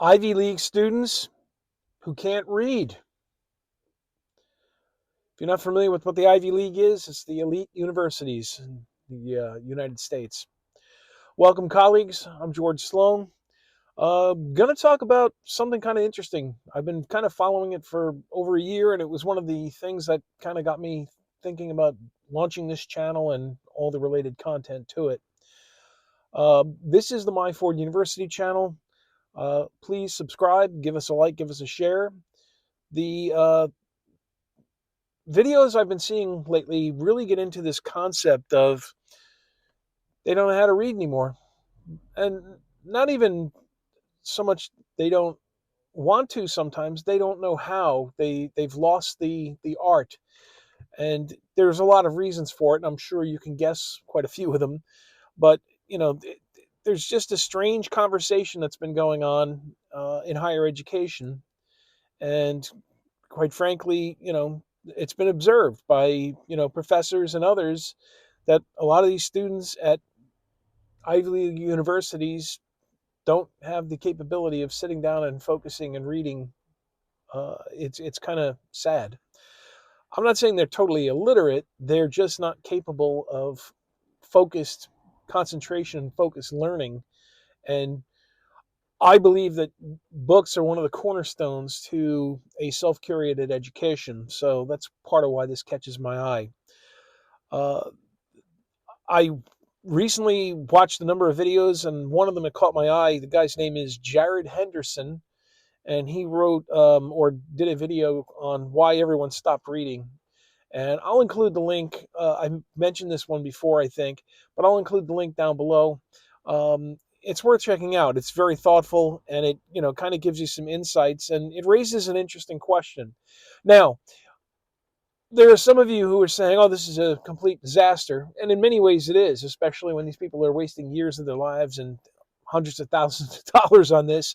Ivy League students who can't read. If you're not familiar with what the Ivy League is, it's the elite universities in the United States. Welcome, colleagues. I'm George Sloan. Going to talk about something kind of interesting. I've been kind of following it for over a year, and it was one of the things that kind of got me thinking about launching this channel and all the related content to it. This is the Myford University channel. Please subscribe, give us a like, give us a share. The videos I've been seeing lately really get into this concept of they don't know how to read anymore. And not even so much they don't want to sometimes, they don't know how. They've lost the art. And there's a lot of reasons for it, and I'm sure you can guess quite a few of them. But, you know, there's just a strange conversation that's been going on in higher education. And quite frankly, it's been observed by, professors and others that a lot of these students at Ivy League universities don't have the capability of sitting down and focusing and reading. It's kind of sad. I'm not saying they're totally illiterate. They're just not capable of focused concentration, focused learning. And I believe that books are one of the cornerstones to a self-curated education. So that's part of why this catches my eye. Uh, I recently watched a number of videos, and one of them that caught my eye. The guy's name is Jared Henderson, and he wrote or did a video on why everyone stopped reading. And I'll include the link. I mentioned this one before, I think, but I'll include the link down below. It's worth checking out. It's very thoughtful, and it kind of gives you some insights, and it raises an interesting question. Now, there are some of you who are saying, "Oh, this is a complete disaster," and in many ways it is, especially when these people are wasting years of their lives and hundreds of thousands of dollars on this.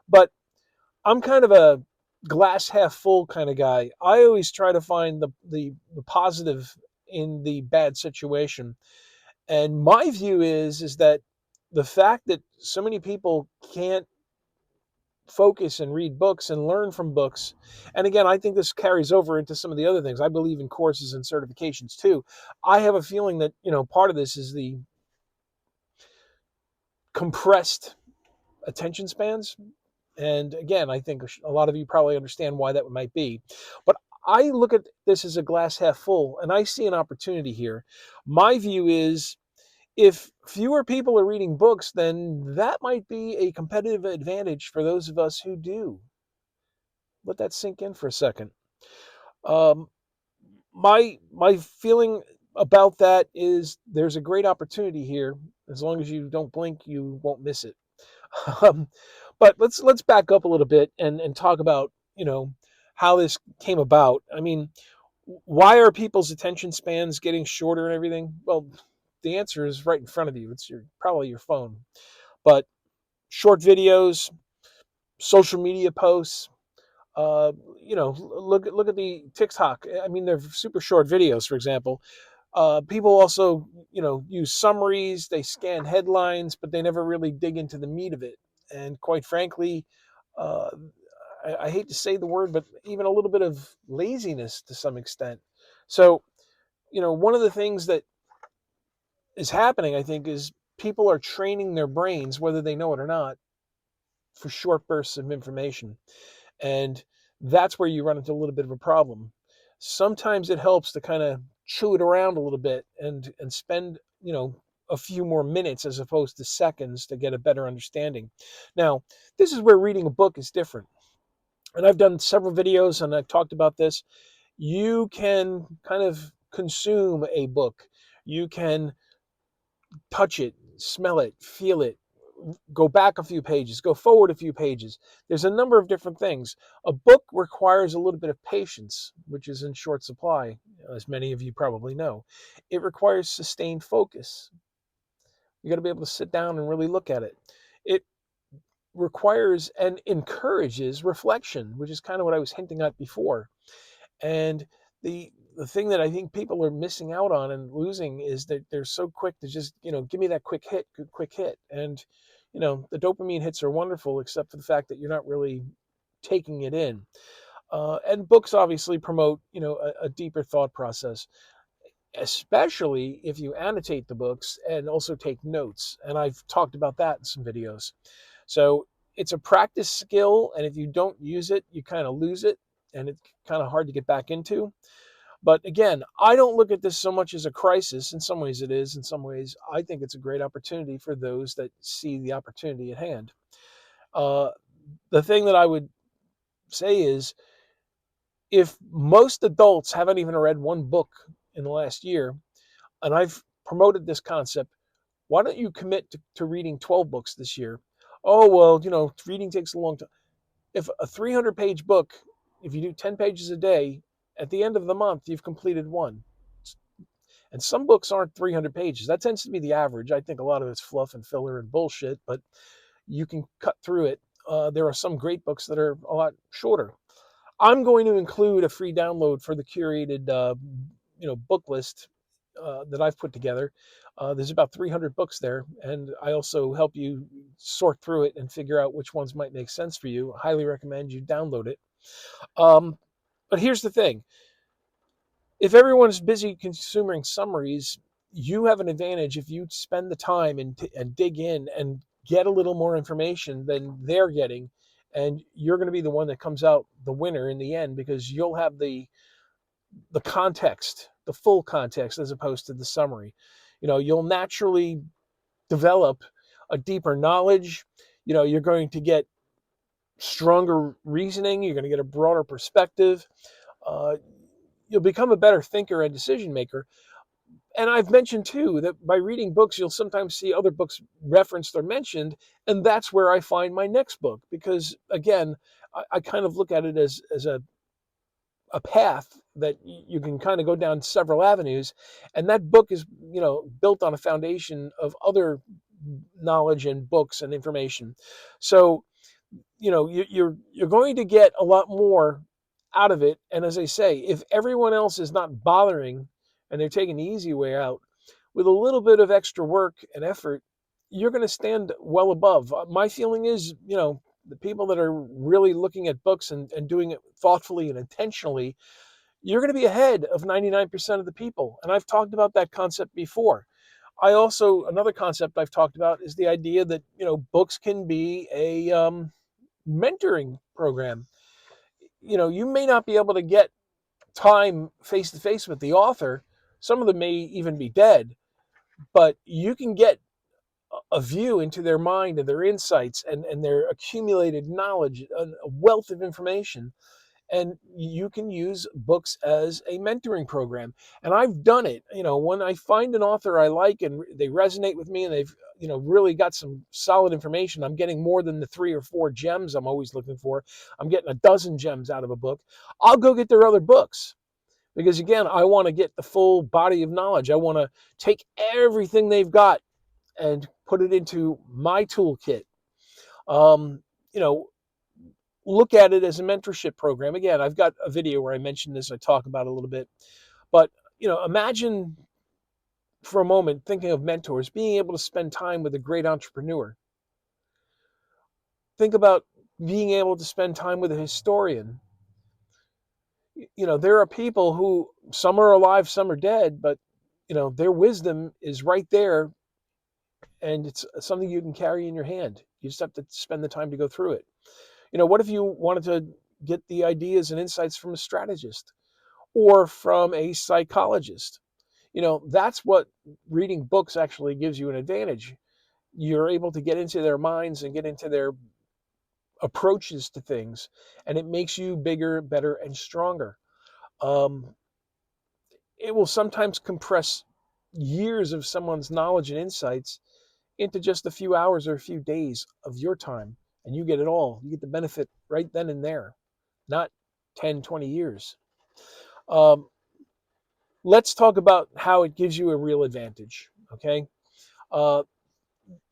But I'm kind of a glass half full kind of guy. I always try to find the positive in the bad situation. And my view is that the fact that so many people can't focus and read books and learn from books. And again, I think this carries over into some of the other things. I believe in courses and certifications too. I have a feeling that, part of this is the compressed attention spans. And again, I think a lot of you probably understand why that might be. But I look at this as a glass half full, and I see an opportunity here. My view is if fewer people are reading books, then that might be a competitive advantage for those of us who do. Let that sink in for a second. Um, my feeling about that is there's a great opportunity here. As long as you don't blink, you won't miss it. Um, but let's back up a little bit and talk about how this came about. I mean, why are people's attention spans getting shorter and everything? Well, the answer is right in front of you. It's probably your phone. But short videos, social media posts. Look at the TikTok. I mean, they're super short videos, for example. People also, use summaries. They scan headlines, but they never really dig into the meat of it. And quite frankly, uh, I hate to say the word, but even a little bit of laziness to some extent. So, one of the things that is happening, I think, is people are training their brains, whether they know it or not, for short bursts of information. And that's where you run into a little bit of a problem. Sometimes it helps to kind of chew it around a little bit and spend, a few more minutes as opposed to seconds to get a better understanding. Now, this is where reading a book is different. And I've done several videos and I've talked about this. You can kind of consume a book. You can touch it, smell it, feel it, go back a few pages, go forward a few pages. There's a number of different things. A book requires a little bit of patience, which is in short supply, as many of you probably know. It requires sustained focus. You got to be able to sit down and really look at it. It requires and encourages reflection, which is kind of what I was hinting at before. And the thing that I think people are missing out on and losing is that they're so quick to just, give me that quick hit. And The dopamine hits are wonderful, except for the fact that you're not really taking it in. And books obviously promote, a deeper thought process, especially if you annotate the books and also take notes. And I've talked about that in some videos. So it's a practice skill, and if you don't use it, you kind of lose it, and it's kind of hard to get back into. But again, I don't look at this so much as a crisis. In some ways it is. In some ways, I think it's a great opportunity for those that see the opportunity at hand. Uh, the thing that I would say is, if most adults haven't even read one book in the last year, and I've promoted this concept, why don't you commit to reading 12 books this year? Oh, well, reading takes a long time. If a 300-page book, if you do 10 pages a day, at the end of the month, you've completed one. And some books aren't 300 pages. That tends to be the average. I think a lot of it's fluff and filler and bullshit, but you can cut through it. There are some great books that are a lot shorter. I'm going to include a free download for the curated, book list that I've put together. There's about 300 books there, and I also help you sort through it and figure out which ones might make sense for you. I highly recommend you download it. But here's the thing. If everyone's busy consuming summaries, you have an advantage if you spend the time and dig in and get a little more information than they're getting, and you're going to be the one that comes out the winner in the end, because you'll have the context, the full context, as opposed to the summary. You'll naturally develop a deeper knowledge. You're going to get stronger reasoning. You're going to get a broader perspective. Uh, you'll become a better thinker and decision maker. And I've mentioned too that by reading books, you'll sometimes see other books referenced or mentioned, and that's where I find my next book. Because again, I kind of look at it as a path that you can kind of go down several avenues, and that book is built on a foundation of other knowledge and books and information. So you're going to get a lot more out of it. And as I say, if everyone else is not bothering and they're taking the easy way out, with a little bit of extra work and effort, you're going to stand well above. My feeling is, the people that are really looking at books and doing it thoughtfully and intentionally, you're going to be ahead of 99% of the people. And I've talked about that concept before. Another concept I've talked about is the idea that, books can be a mentoring program. You may not be able to get time face to face with the author. Some of them may even be dead, but you can get a view into their mind and their insights and their accumulated knowledge, a wealth of information. And you can use books as a mentoring program. And I've done it. When I find an author I like and they resonate with me and they've, really got some solid information, I'm getting more than the 3 or 4 gems I'm always looking for. I'm getting a dozen gems out of a book. I'll go get their other books, because again, I want to get the full body of knowledge. I want to take everything they've got and put it into my toolkit. Um, you know, Look at it as a mentorship program. Again, I've got a video where I mentioned this. I talk about it a little bit, but imagine for a moment, thinking of mentors, being able to spend time with a great entrepreneur. Think about being able to spend time with a historian. There are people who, some are alive, some are dead, but their wisdom is right there, and it's something you can carry in your hand. You just have to spend the time to go through it. What if you wanted to get the ideas and insights from a strategist or from a psychologist? That's what reading books actually gives you an advantage. You're able to get into their minds and get into their approaches to things, and it makes you bigger, better, and stronger. Um, it will sometimes compress years of someone's knowledge and insights into just a few hours or a few days of your time, and you get it all. You get the benefit right then and there, not 10, 20 years. Um, let's talk about how it gives you a real advantage, okay? Uh,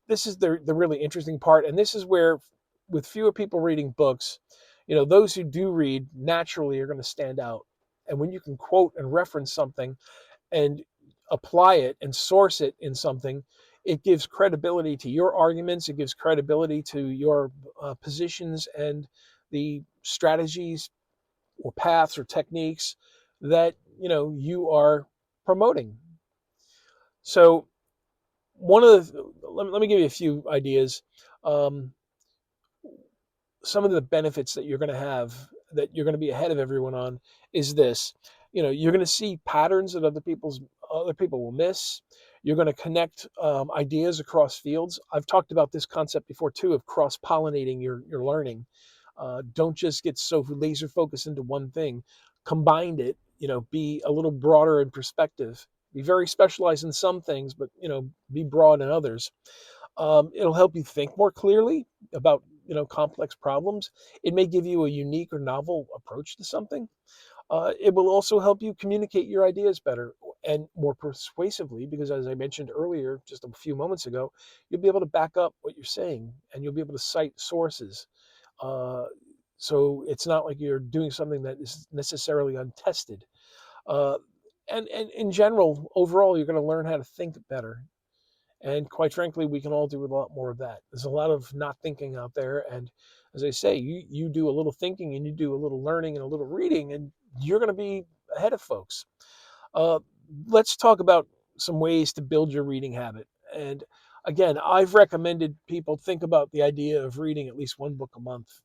this is the really interesting part, and this is where, with fewer people reading books, those who do read naturally are going to stand out. And when you can quote and reference something and apply it and source it in something, It gives credibility to your arguments. It gives credibility to your positions and the strategies or paths or techniques that you are promoting. So one of the let me give you a few ideas. Um, some of the benefits that you're going to have, that you're going to be ahead of everyone on, is this. You're going to see patterns that other people will miss. You're going to connect ideas across fields. I've talked about this concept before too, of cross pollinating your learning. Don't just get so laser focused into one thing. Combine it. Be a little broader in perspective. Be very specialized in some things, but be broad in others. It'll help you think more clearly about complex problems. It may give you a unique or novel approach to something. It will also help you communicate your ideas better and more persuasively, because as I mentioned earlier, just a few moments ago, you'll be able to back up what you're saying and you'll be able to cite sources. Uh, so it's not like you're doing something that is necessarily untested. Uh, and in general, overall, you're going to learn how to think better. And quite frankly, we can all do a lot more of that. There's a lot of not thinking out there. And as I say, you do a little thinking and you do a little learning and a little reading, and you're going to be ahead of folks. Uh, let's talk about some ways to build your reading habit. And again, I've recommended people think about the idea of reading at least one book a month.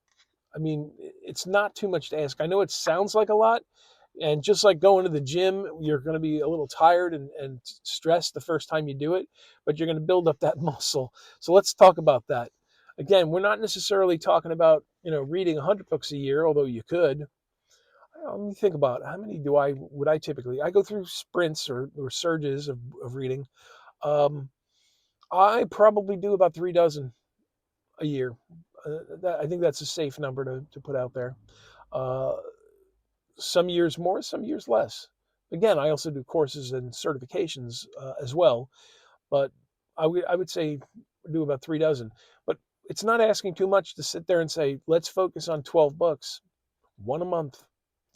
I mean, it's not too much to ask. I know it sounds like a lot, and just like going to the gym, you're going to be a little tired and stressed the first time you do it, but you're going to build up that muscle. So let's talk about that. Again, we're not necessarily talking about, reading 100 books a year, although you could. Let me think about how many would I typically, I go through sprints or surges of reading. Um, I probably do about 3 dozen a year. I think that's a safe number to put out there. Uh, some years more, some years less. Again, I also do courses and certifications as well, but I would say do about 3 dozen. But it's not asking too much to sit there and say, let's focus on 12 books, one a month.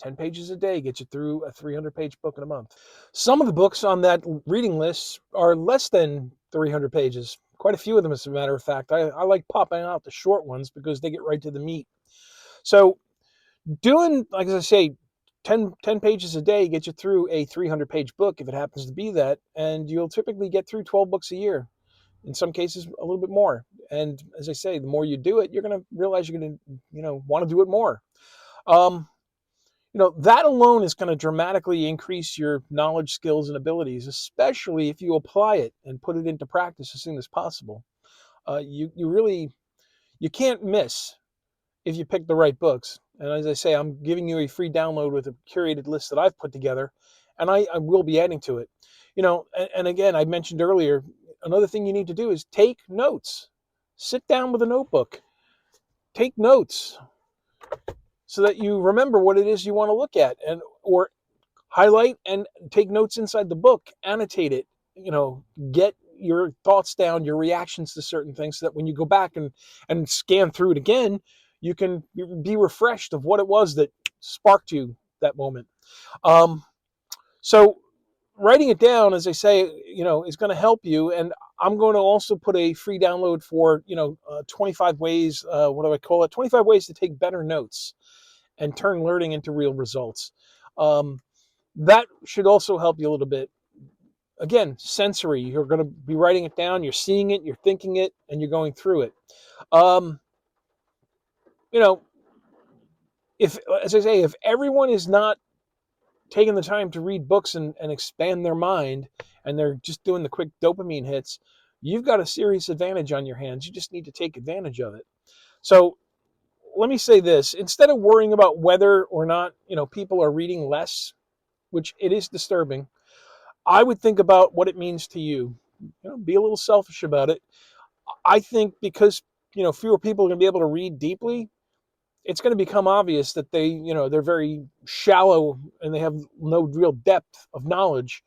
10 pages a day get you through a 300-page book in a month. Some of the books on that reading list are less than 300 pages. Quite a few of them, as a matter of fact. I like popping out the short ones because they get right to the meat. So doing, like I say, 10 pages a day gets you through a 300-page book if it happens to be that, and you'll typically get through 12 books a year. In some cases, a little bit more. And as I say, the more you do it, you're going to realize you're going to, want to do it more. Um, that alone is going to dramatically increase your knowledge, skills, and abilities, especially if you apply it and put it into practice as soon as possible. You can't miss if you pick the right books. And as I say, I'm giving you a free download with a curated list that I've put together, and I will be adding to it. And again, I mentioned earlier, another thing you need to do is take notes. Sit down with a notebook. Take notes so that you remember what it is you want to look at, and or highlight and take notes inside the book, annotate it, get your thoughts down, your reactions to certain things, so that when you go back and scan through it again, you can be refreshed of what it was that sparked you that moment. Um, so writing it down, as I say, is going to help you. And I'm going to also put a free download for, 25 ways, what do I call it? 25 ways to take better notes and turn learning into real results. Um, that should also help you a little bit. Again, sensory. You're going to be writing it down. You're seeing it. You're thinking it, and you're going through it. Um, you know, if, as I say, if everyone is not taking the time to read books and expand their mind, and they're just doing the quick dopamine hits, you've got a serious advantage on your hands. You just need to take advantage of it. So let me say this: instead of worrying about whether or not people are reading less, which it is disturbing, I would think about what it means to you. Be a little selfish about it. I think because fewer people are going to be able to read deeply, it's going to become obvious that they're very shallow and they have no real depth of knowledge.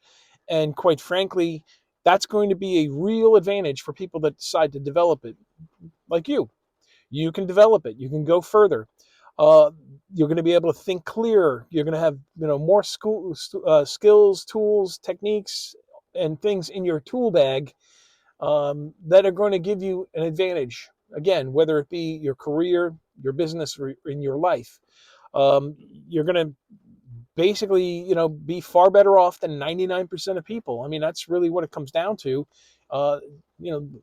And quite frankly, that's going to be a real advantage for people that decide to develop it, like you. You can develop it. You can go further. Uh, you're going to be able to think clearer. You're going to have more skills, tools, techniques, and things in your tool bag that are going to give you an advantage. Again, whether it be your career, your business, or in your life, um, you're going to basically, be far better off than 99% of people. I mean, that's really what it comes down to. Uh,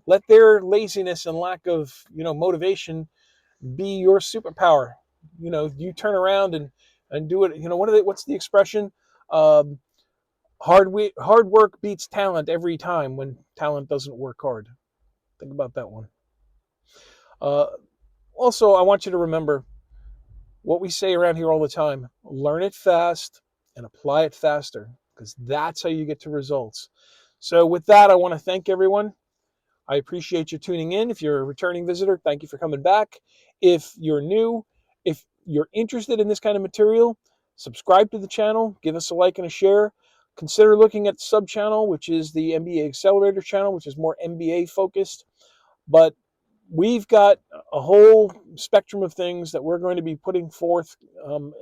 let their laziness and lack of, motivation be your superpower. You turn around and do it. What's the expression? Um, hard work beats talent every time when talent doesn't work hard. Think about that one. Uh, Also, I want you to remember what we say around here all the time: learn it fast and apply it faster, because that's how you get to results. So, with that, I want to thank everyone. I appreciate you tuning in. If you're a returning visitor, thank you for coming back. If you're new, if you're interested in this kind of material, subscribe to the channel, give us a like and a share. Consider looking at the sub channel, which is the MBA Accelerator channel, which is more MBA focused. But we've got a whole spectrum of things that we're going to be putting forth,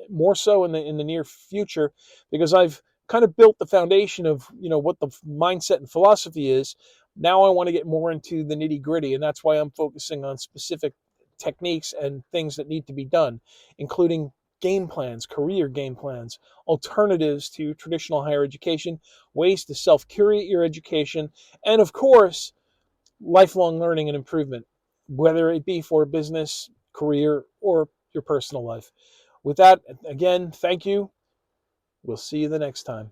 more so in the near future, because I've kind of built the foundation of what the mindset and philosophy is. Now I want to get more into the nitty gritty, and that's why I'm focusing on specific techniques and things that need to be done, including game plans, career game plans, alternatives to traditional higher education, ways to self-curate your education, and of course, lifelong learning and improvement, whether it be for business, career, or your personal life. With that, again, thank you. We'll see you the next time.